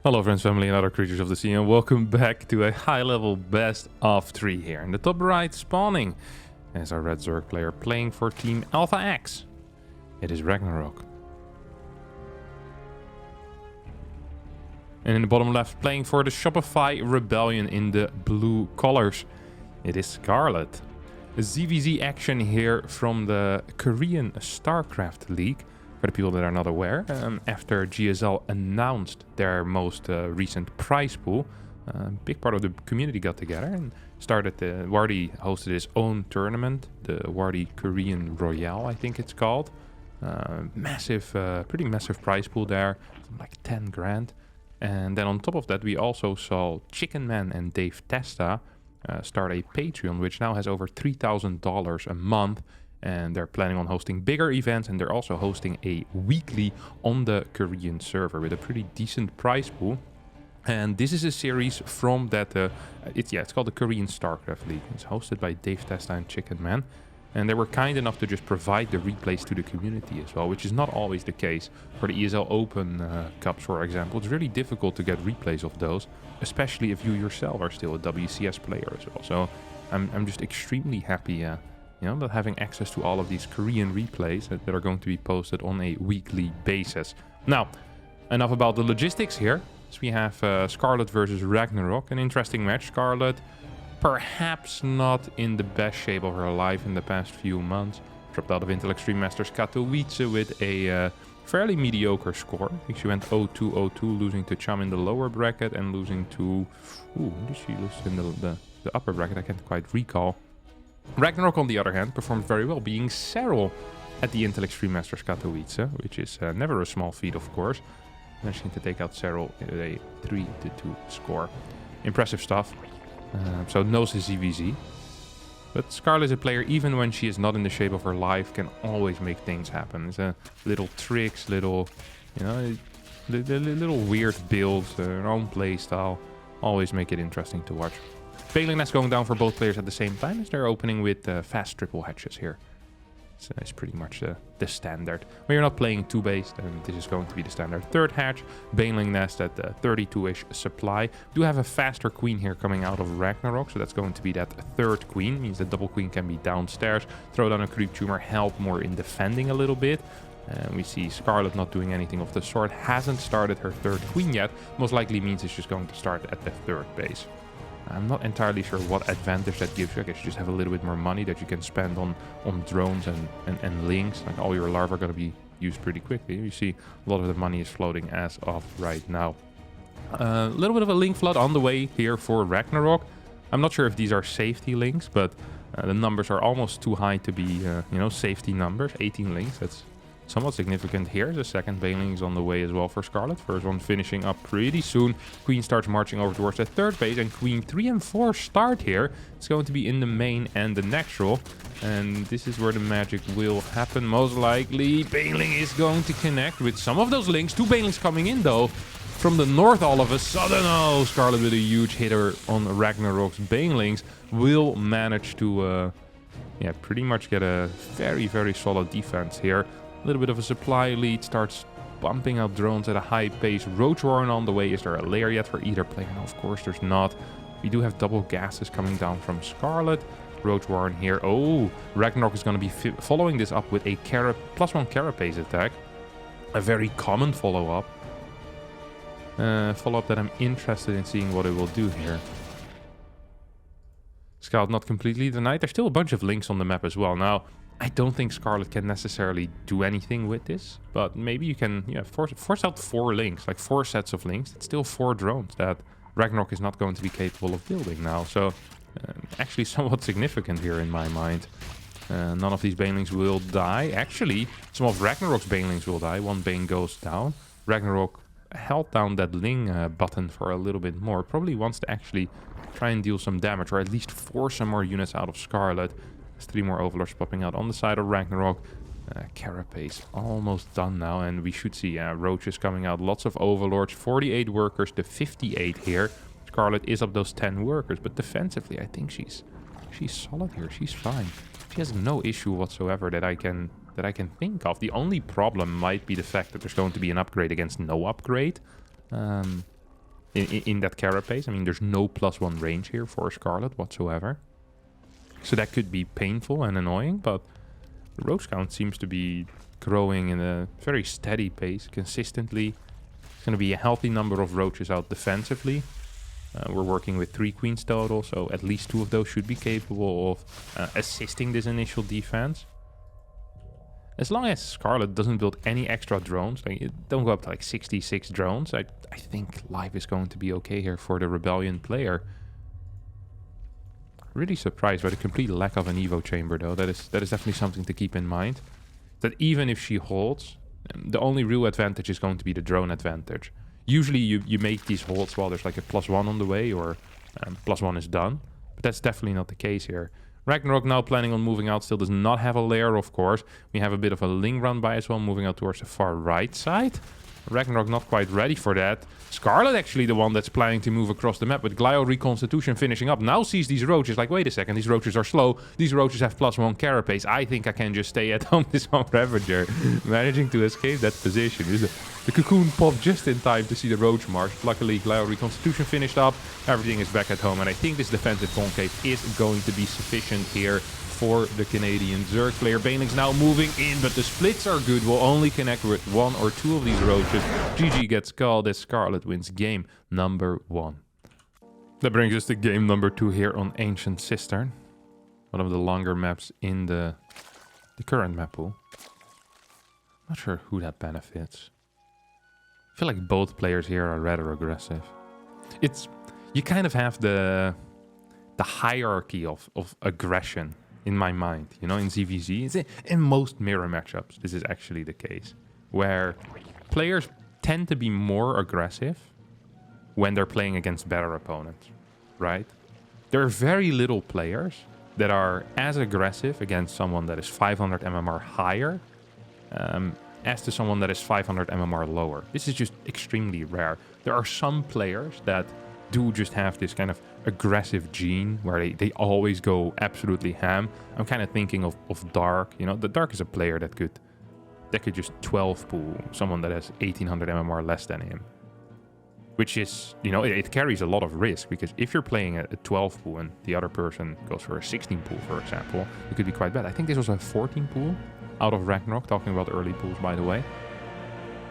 Hello friends, family and other creatures of the sea, and welcome back to a high-level best of 3 here. In the top right, spawning as our Red Zerg player playing for Team Alpha X. It is Ragnarok. And in the bottom left, playing for the Shopify Rebellion in the blue colors. It is Scarlett. A ZVZ action here from the Korean StarCraft League. For the people that are not aware, after GSL announced their most recent prize pool, a big part of the community got together and started. Wardy hosted his own tournament, the Wardy Korean Royale, I think it's called. Pretty massive prize pool there, like 10 grand. And then on top of that, we also saw Chicken Man and Dave Testa start a Patreon, which now has over $3,000 a month. And they're planning on hosting bigger events, and they're also hosting a weekly on the Korean server with a pretty decent prize pool. And this is a series from that, it's called the Korean StarCraft League. It's hosted by Dave Testa and Chicken Man. And they were kind enough to just provide the replays to the community as well, which is not always the case. For the ESL Open Cups, for example, it's really difficult to get replays of those, especially if you yourself are still a WCS player as well. So I'm just extremely happy about having access to all of these Korean replays that are going to be posted on a weekly basis. Now, enough about the logistics here. So we have Scarlett versus Ragnarok, an interesting match. Scarlett, perhaps not in the best shape of her life in the past few months. Dropped out of Intel Extreme Masters Katowice with a fairly mediocre score. I think she went 0-2-0-2, losing to Chum in the lower bracket and losing to... Ooh, did she lose in the upper bracket? I can't quite recall. Ragnarok, on the other hand, performed very well, being Serral at the Intel Extreme Masters Katowice, which is never a small feat, of course. Managing to take out Serral in a 3-2 score. Impressive stuff. So knows his ZVZ. But Scarlett is a player, even when she is not in the shape of her life, can always make things happen. It's little tricks, little weird builds, her own play style. Always make it interesting to watch. Baling nest going down for both players at the same time as they're opening with fast triple hatches here. So it's pretty much the standard. When you're not playing 2-based, and this is going to be the standard third hatch. Baling nest at 32-ish supply. Do have a faster queen here coming out of Ragnarok, so that's going to be that third queen. Means the double queen can be downstairs. Throw down a creep tumor, help more in defending a little bit. We see Scarlett not doing anything of the sort. Hasn't started her third queen yet. Most likely means it's just going to start at the third base. I'm not entirely sure what advantage that gives you. I guess you just have a little bit more money that you can spend on drones and links. Like all your larvae are going to be used pretty quickly. You see a lot of the money is floating as of right now. A little bit of a link flood on the way here for Ragnarok. I'm not sure if these are safety links, but the numbers are almost too high to be safety numbers. 18 links, that's somewhat significant here. The second Baling is on the way as well for Scarlett. First one finishing up pretty soon. Queen starts marching over towards the third base, and Queen 3 and 4 start here. It's going to be in the main and the natural, and this is where the magic will happen most likely. Baling is going to connect with some of those links. 2 Balings coming in though from the north all of a sudden. Oh, Scarlett with a huge hitter on Ragnarok's Balings will manage to pretty much get a very, very solid defense here. A little bit of a supply lead, starts bumping out drones at a high pace. Roach Warren on the way. Is there a lair yet for either player? No, of course there's not. We do have double gases coming down from Scarlett. Roach Warren here. Oh, Ragnarok is going to be following this up with a +1 carapace attack. A very common follow-up. Follow-up that I'm interested in seeing what it will do here. Scout not completely denied. There's still a bunch of links on the map as well. Now, I don't think Scarlett can necessarily do anything with this, but maybe you can force out 4 links, like 4 sets of links. It's still 4 drones that Ragnarok is not going to be capable of building now. So actually somewhat significant here in my mind. None of these Banelings will die. Actually, some of Ragnarok's Banelings will die. 1 Bane goes down. Ragnarok held down that Ling button for a little bit more. Probably wants to actually try and deal some damage, or at least force some more units out of Scarlett. There's 3 more Overlords popping out on the side of Ragnarok. Carapace almost done now, and we should see Roaches coming out. Lots of Overlords, 48 workers to 58 here. Scarlett is up those 10 workers, but defensively I think she's solid here. She's fine. She has no issue whatsoever that I can think of. The only problem might be the fact that there's going to be an upgrade against no upgrade. in that carapace. I mean, there's no +1 range here for Scarlett whatsoever. So that could be painful and annoying, but the roach count seems to be growing in a very steady pace, consistently. It's going to be a healthy number of roaches out defensively. We're working with 3 queens total, so at least 2 of those should be capable of assisting this initial defense. As long as Scarlett doesn't build any extra drones, like don't go up to like 66 drones, I think life is going to be okay here for the Rebellion player. Really surprised by the complete lack of an Evo chamber though. That is definitely something to keep in mind. That even if she holds, the only real advantage is going to be the drone advantage. Usually you make these holds while there's like a +1 on the way, or +1 is done. But that's definitely not the case here. Ragnarok now planning on moving out, still does not have a lair, of course. We have a bit of a Ling run by as well, moving out towards the far right side. Ragnarok not quite ready for that. Scarlett actually the one that's planning to move across the map, with Glio Reconstitution finishing up. Now sees these roaches like, wait a second, these roaches are slow. These roaches have +1 carapace. I think I can just stay at home this one Ravager. Managing to escape that position. The cocoon popped just in time to see the roach march. Luckily, Glio Reconstitution finished up. Everything is back at home, and I think this defensive concave is going to be sufficient here for the Canadian Zerg player. Baneling's now moving in, but the splits are good. We'll only connect with 1 or 2 of these roaches. GG gets called as Scarlett wins game number 1. That brings us to game number 2 here on Ancient Cistern. One of the longer maps in the current map pool. Not sure who that benefits. I feel like both players here are rather aggressive. You kind of have the hierarchy of aggression in my mind, you know, in ZVZ. In most mirror matchups, this is actually the case, where players tend to be more aggressive when they're playing against better opponents, right? There are very little players that are as aggressive against someone that is 500 MMR higher as to someone that is 500 MMR lower. This is just extremely rare. There are some players that do just have this kind of aggressive gene where they always go absolutely ham. I'm kind of thinking of Dark. You know, the Dark is a player that could just 12 pool someone that has 1800 MMR less than him. Which is, you know, it carries a lot of risk, because if you're playing a 12 pool and the other person goes for a 16 pool, for example, it could be quite bad. I think this was a 14 pool out of Ragnarok, talking about early pools, by the way.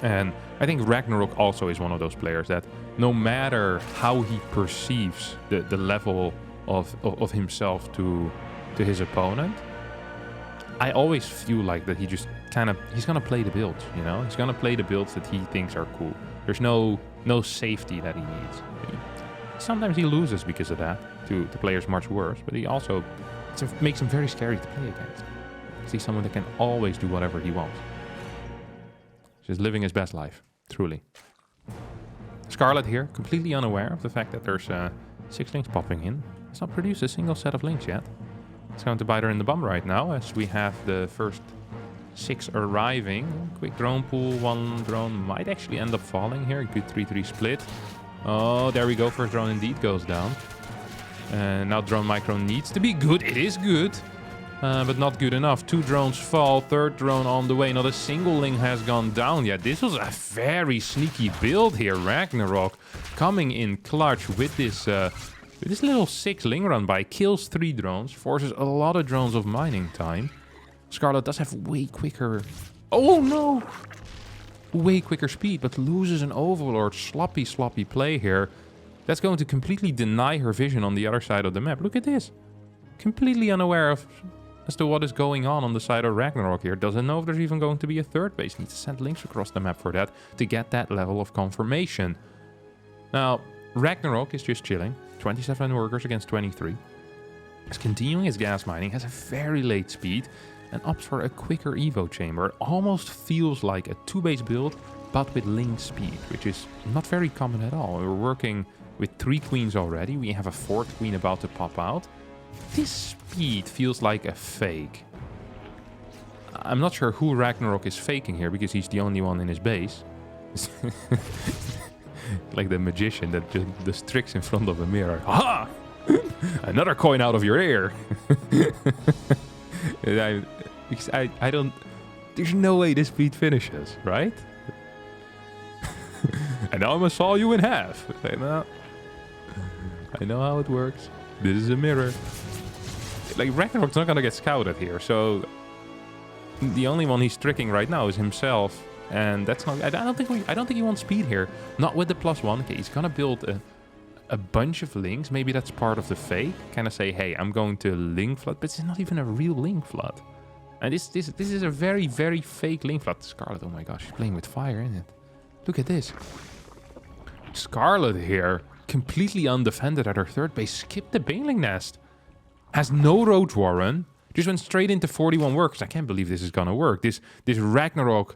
And I think Ragnarok also is one of those players that no matter how he perceives the level of himself to his opponent, I always feel like that he just he's going to play the builds, you know? He's going to play the builds that he thinks are cool. There's no safety that he needs. Sometimes he loses because of that to players much worse, but he also makes him very scary to play against. He's someone that can always do whatever he wants. Just living his best life, truly. Scarlett here, completely unaware of the fact that there's 6 links popping in. It's not produced a single set of links yet. It's going to bite her in the bum right now, as we have the first 6 arriving. Quick drone pool, 1 drone might actually end up falling here. Good 3-3 split. Oh, there we go. First drone indeed goes down. And now drone micro needs to be good. It is good. But not good enough. 2 drones fall, 3rd drone on the way. Not a single link has gone down yet. This was a very sneaky build here. Ragnarok coming in clutch with this little 6 ling run by. Kills 3 drones, forces a lot of drones of mining time. Scarlett does have way quicker... Oh no! Way quicker speed, but loses an Overlord. Sloppy play here. That's going to completely deny her vision on the other side of the map. Look at this. Completely unaware as to what is going on the side of Ragnarok here. Doesn't know if there's even going to be a 3rd base. Needs to send links across the map for that to get that level of confirmation. Now, Ragnarok is just chilling. 27 workers against 23. Is continuing his gas mining, has a very late speed, and opts for a quicker Evo chamber. It almost feels like a 2-base build, but with linked speed, which is not very common at all. We're working with 3 queens already. We have a 4th queen about to pop out. This speed feels like a fake. I'm not sure who Ragnarok is faking here, because he's the only one in his base. Like the magician that just does tricks in front of a mirror. Aha! Another coin out of your ear. I don't... There's no way this speed finishes, right? And now I must saw you in half. Like, no. I know how it works. This is a mirror. Like, Ragnarok's not gonna get scouted here, so the only one he's tricking right now is himself, and that's not. I don't think he wants speed here. Not with the +1. Okay, he's gonna build a bunch of links. Maybe that's part of the fake. Kind of say, hey, I'm going to link flood, but it's not even a real link flood. And this is a very, very fake link flood. Scarlett, oh my gosh, she's playing with fire, isn't it? Look at this. Scarlett here, completely undefended at her third base, skipped the Baneling Nest. Has no Roach Warren. Just went straight into 41 workers. I can't believe this is gonna work. This Ragnarok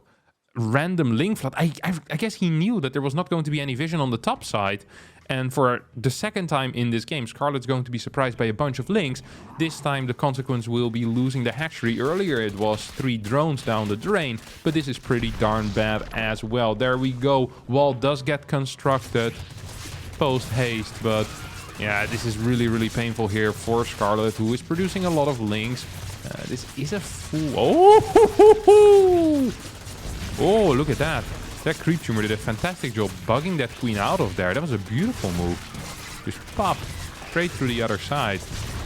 random link flood. I guess he knew that there was not going to be any vision on the top side. And for the second time in this game, Scarlett's going to be surprised by a bunch of links. This time the consequence will be losing the hatchery. Earlier it was 3 drones down the drain, but this is pretty darn bad as well. There we go. Wall does get constructed post haste, but yeah, this is really, really painful here for Scarlett, who is producing a lot of links. This is a fool. Oh, oh, look at that. That creep tumor did a fantastic job bugging that queen out of there. That was a beautiful move. Just pop straight through the other side.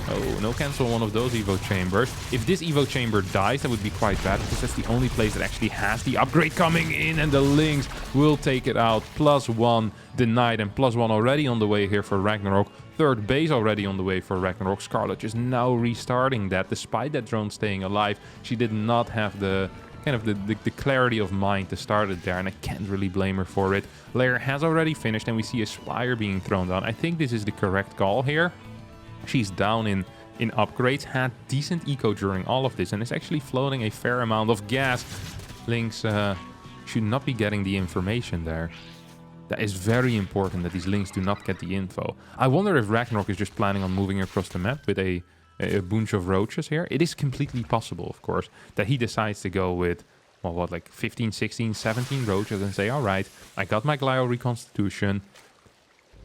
Oh, no cancel one of those Evo chambers. If this Evo chamber dies, that would be quite bad, because that's the only place that actually has the upgrade coming in, and the links will take it out. +1 denied, and +1 already on the way here for Ragnarok. Third base already on the way for Ragnarok. Scarlett just now restarting that. Despite that drone staying alive, she did not have the kind of the clarity of mind to start it there, and I can't really blame her for it. Lair has already finished, and we see a Spire being thrown down. I think this is the correct call here. She's down in upgrades, had decent eco during all of this, and is actually floating a fair amount of gas. Links should not be getting the information there. That is very important, that these links do not get the info. I wonder if Ragnarok is just planning on moving across the map with a bunch of roaches here. It is completely possible, of course, that he decides to go with, well, what, like 15, 16, 17 roaches and say, all right, I got my Glio reconstitution.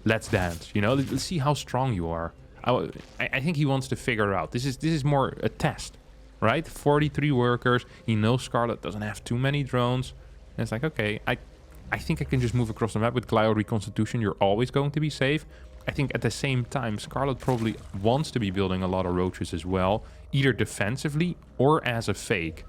Let's dance, you know? Let's see how strong you are. I think he wants to figure out. This is more a test, right? 43 workers. He knows Scarlett doesn't have too many drones. And it's like, okay, I think I can just move across the map with Glio reconstitution. You're always going to be safe. I think at the same time, Scarlett probably wants to be building a lot of roaches as well, either defensively or as a fake.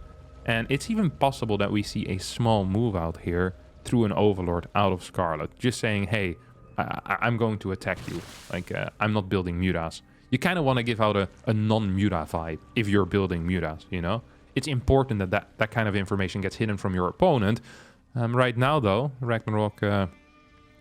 And it's even possible that we see a small move out here through an Overlord out of Scarlett. Just saying, hey, I'm going to attack you. Like, I'm not building mutas. You kind of want to give out a non-muta vibe if you're building mutas, you know? It's important that kind of information gets hidden from your opponent. Right now, though, Ragnarok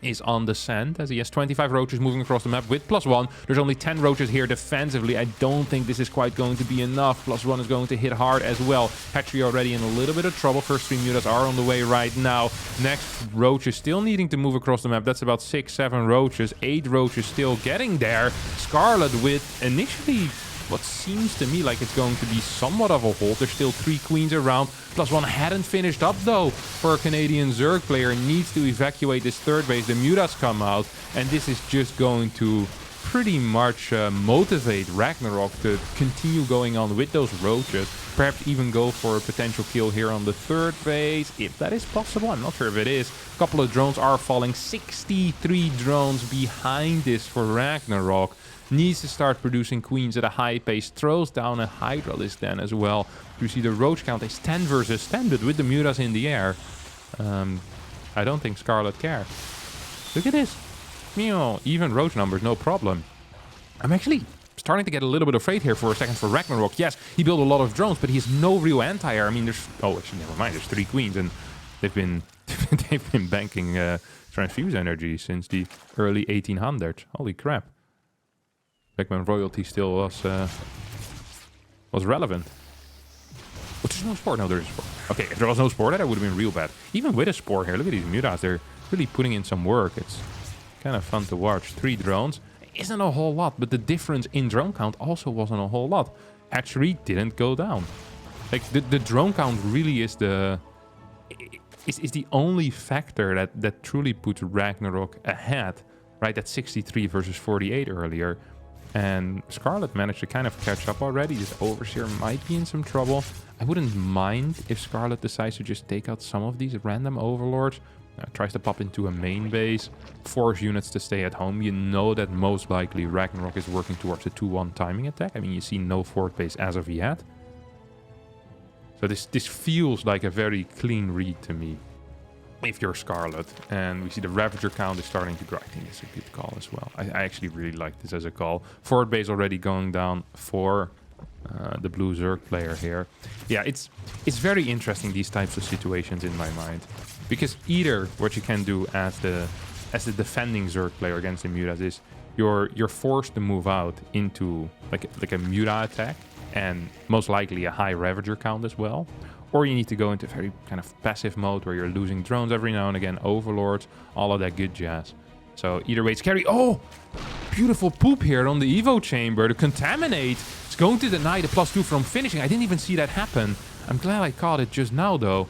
is on descent, as he has 25 roaches moving across the map with +1. There's only 10 roaches here defensively. I don't think this is quite going to be enough. +1 is going to hit hard as well. Hatchery already in a little bit of trouble. First 3 mutas are on the way right now. Next roach is still needing to move across the map. That's about 6, 7 roaches. 8 roaches still getting there. Scarlett with initially what seems to me like it's going to be somewhat of a hold. There's still 3 queens around. +1 hadn't finished up, though, for a Canadian Zerg player. Needs to evacuate this third base. The mutas come out, and this is just going to pretty much motivate Ragnarok to continue going on with those roaches. Perhaps even go for a potential kill here on the third base, if that is possible. I'm not sure if it is. A couple of drones are falling. 63 drones behind this for Ragnarok. Needs to start producing queens at a high pace. Throws down a Hydralisk then as well. You see the roach count is 10 versus 10, but with the mutas in the air, I don't think Scarlett cares. Look at this. Meow. Even roach numbers, no problem. I'm actually starting to get a little bit afraid here for a second for Ragnarok. Yes, he built a lot of drones, but he has no real anti-air. I mean, there's... Oh, actually, never mind. There's 3 queens, and they've been banking transfuse energy since the early 1800s. Holy crap. Back when royalty still was relevant. But there's no spore. No, there's a spore. Okay, if there was no spore, that would have been real bad. Even with a spore here, look at these mutas. They're really putting in some work. It's kind of fun to watch. 3 drones. Isn't a whole lot, but the difference in drone count also wasn't a whole lot. Hatchery didn't go down. Like, the drone count really is the only factor that truly puts Ragnarok ahead. Right, at 63 versus 48 earlier. And Scarlett managed to kind of catch up already. This Overseer might be in some trouble. I wouldn't mind if Scarlett decides to just take out some of these random Overlords. Tries to pop into a main base, force units to stay at home. You know that most likely Ragnarok is working towards a 2-1 timing attack. I mean, you see no fort base as of yet. So this feels like a very clean read to me, if you're Scarlett. And we see the Ravager count is starting to grow. I think it's a good call as well. I actually really like this as a call. Fort base already going down for the blue Zerg player here. Yeah, it's very interesting, these types of situations in my mind. Because either what you can do as the defending Zerg player against the Mutas is you're forced to move out into like a Muta attack, and most likely a high Ravager count as well. Or you need to go into very kind of passive mode where you're losing drones every now and again, overlords, all of that good jazz. So either way, it's scary. Oh, beautiful poop here on the Evo chamber to contaminate. It's going to deny the +2 from finishing. I didn't even see that happen. I'm glad I caught it just now though.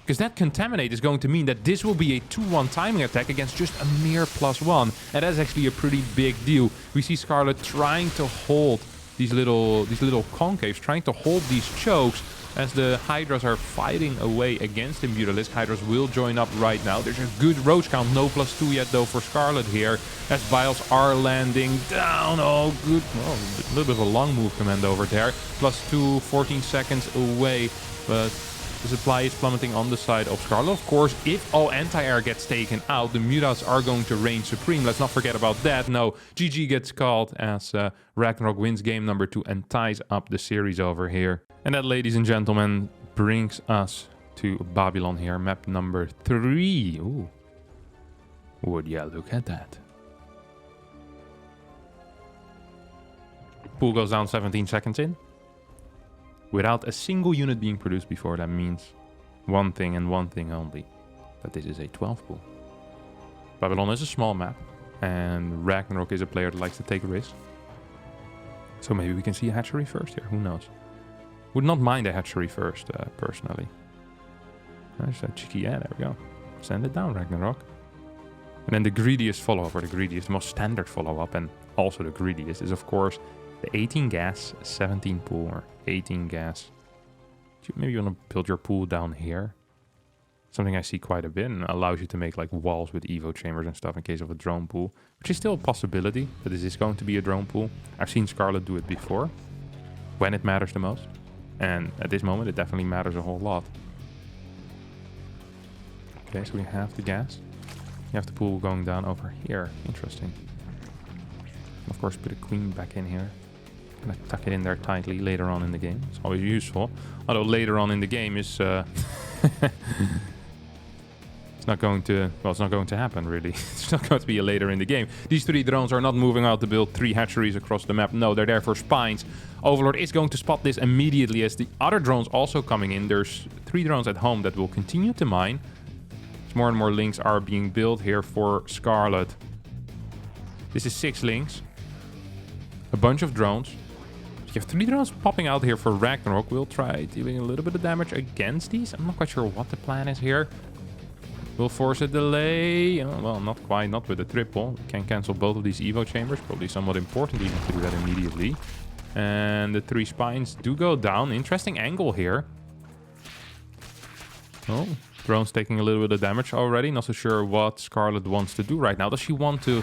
Because that contaminate is going to mean that this will be a 2-1 timing attack against just a mere +1. And that's actually a pretty big deal. We see Scarlett trying to hold these little concaves, trying to hold these chokes as the Hydras are fighting away against the Mutalisk. Hydras will join up right now. There's a good roach count. No +2 yet though for Scarlett here, as Vials are landing down. Oh, good. Oh, a little bit of a long move command over there. +2, 14 seconds away, but the supply is plummeting on the side of Scarlett. Of course, if all anti-air gets taken out, the Mutas are going to reign supreme. Let's not forget about that. No, GG gets called as Ragnarok wins game number 2 and ties up the series over here. And that, ladies and gentlemen, brings us to Babylon here, map number 3. Ooh. Would ya look at that? Pool goes down 17 seconds in. Without a single unit being produced before, that means one thing and one thing only. That this is a 12 pool. Babylon is a small map, and Ragnarok is a player that likes to take risks. So maybe we can see a hatchery first here, who knows. Would not mind a hatchery first, personally. There's a cheeky, yeah, there we go. Send it down, Ragnarok. And then the greediest follow-up, or the greediest, most standard follow-up, and also the greediest, is of course the 18 gas, 17 pool, or 18 gas. Maybe you want to build your pool down here. Something I see quite a bit, and allows you to make like walls with Evo chambers and stuff in case of a drone pool, which is still a possibility, but this is going to be a drone pool. I've seen Scarlett do it before, when it matters the most. And at this moment, it definitely matters a whole lot. Okay, so we have the gas. You have the pool going down over here. Interesting. Of course, put a queen back in here. Gonna tuck it in there tightly later on in the game. It's always useful. Although later on in the game is... it's not going to... Well, it's not going to happen, really. It's not going to be a later in the game. These 3 drones are not moving out to build 3 hatcheries across the map. No, they're there for spines. Overlord is going to spot this immediately as the other drones also coming in. There's 3 drones at home that will continue to mine. As more and more links are being built here for Scarlett. This is 6 links. A bunch of drones. You have 3 drones popping out here for Ragnarok. We'll try dealing a little bit of damage against these. I'm not quite sure what the plan is here. We'll force a delay. Oh, well, not quite. Not with a triple. Can cancel both of these Evo chambers. Probably somewhat important even to do that immediately. And the 3 spines do go down. Interesting angle here. Oh, drone's taking a little bit of damage already. Not so sure what Scarlett wants to do right now. Does she want to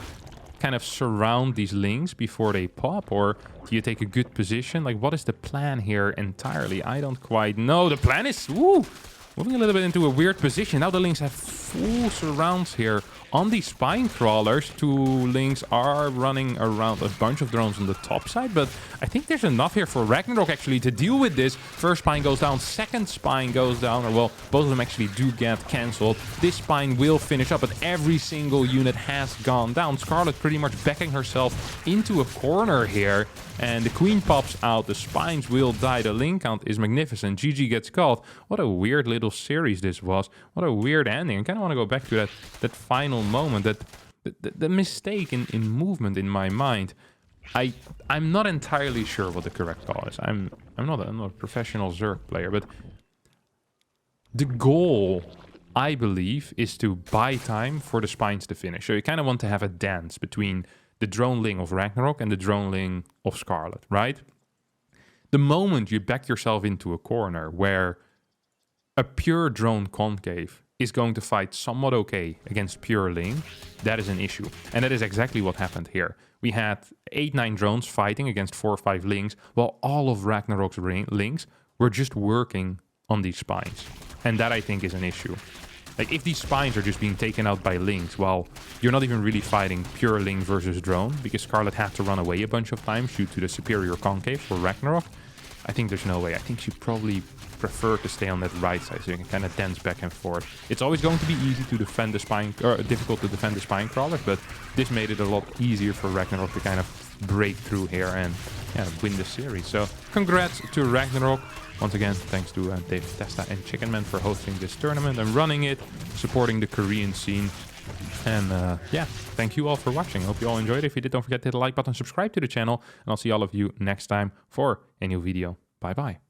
kind of surround these links before they pop, or do you take a good position? Like, what is the plan here entirely? I don't quite know. The plan is moving a little bit into a weird position. Now the links have full surrounds here on these spine crawlers. 2 links are running around, a bunch of drones on the top side, but I think there's enough here for Ragnarok actually to deal with this. First spine goes down, second spine goes down, or well, both of them actually do get cancelled. This spine will finish up, but every single unit has gone down. Scarlett pretty much backing herself into a corner here, and the queen pops out. The spines will die. The link count is magnificent. GG gets called. What a weird little series this was. What a weird ending. I kind of want to go back to that final moment, that the mistake in movement in my mind. I'm not entirely sure what the correct call is. I'm not a professional Zerg player, but the goal, I believe, is to buy time for the spines to finish. So you kind of want to have a dance between the drone ling of Ragnarok and the drone ling of Scarlett, right? The moment you back yourself into a corner where a pure drone concave is going to fight somewhat okay against pure Ling, that is an issue. And that is exactly what happened here. We had 8-9 drones fighting against 4 or 5 Lings, while all of Ragnarok's Lings were just working on these spines. And that, I think, is an issue. Like, if these spines are just being taken out by Lings, well, you're not even really fighting pure Ling versus drone, because Scarlett had to run away a bunch of times due to the superior concave for Ragnarok. I think there's no way. I think she probably preferred to stay on that right side, so you can kind of dance back and forth. It's always going to be easy to defend the spine, or difficult to defend the spine crawlers, but this made it a lot easier for Ragnarok to kind of break through here and win the series. So congrats to Ragnarok. Once again, thanks to Dave Testa and Chickenman for hosting this tournament and running it, supporting the Korean scene. And yeah, thank you all for watching. Hope you all enjoyed. If you did, don't forget to hit the like button, subscribe to the channel, and I'll see all of you next time for a new video. Bye bye.